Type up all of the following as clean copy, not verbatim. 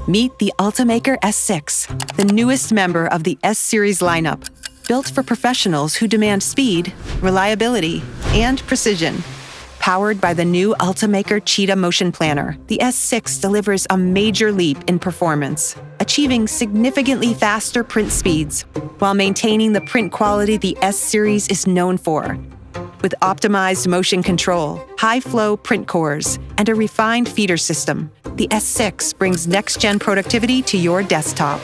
Meet the UltiMaker S6, the newest member of the S-Series lineup, built for professionals who demand speed, reliability, and precision. Powered by the new UltiMaker Cheetah motion planner, the S6 delivers a major leap in performance, achieving significantly faster print speeds while maintaining the print quality the S-Series is known for. With optimized motion control, high-flow print cores, and a refined feeder system, the S6 brings next-gen productivity to your desktop.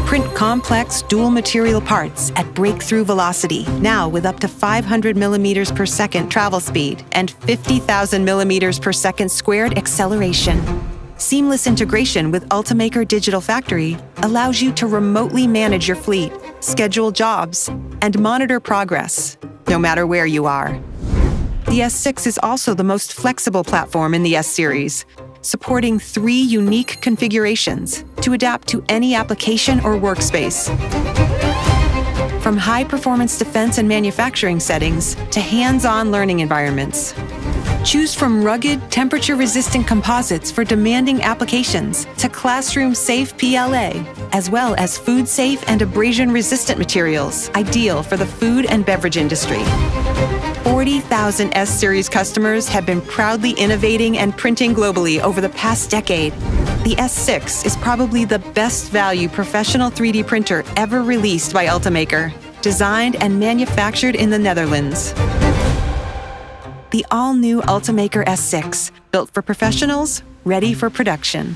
Print complex dual-material parts at breakthrough velocity, now with up to 500 millimeters per second travel speed and 50,000 millimeters per second squared acceleration. Seamless integration with UltiMaker Digital Factory allows you to remotely manage your fleet, schedule jobs, and monitor progress, no matter where you are. The S6 is also the most flexible platform in the S-Series, supporting 3 unique configurations to adapt to any application or workspace. From high-performance defense and manufacturing settings to hands-on learning environments. Choose from rugged, temperature-resistant composites for demanding applications to classroom-safe PLA, as well as food-safe and abrasion-resistant materials, ideal for the food and beverage industry. 40,000 S-Series customers have been proudly innovating and printing globally over the past decade. The S6 is probably the best value professional 3D printer ever released by UltiMaker, designed and manufactured in the Netherlands. The all-new UltiMaker S6, built for professionals, ready for production.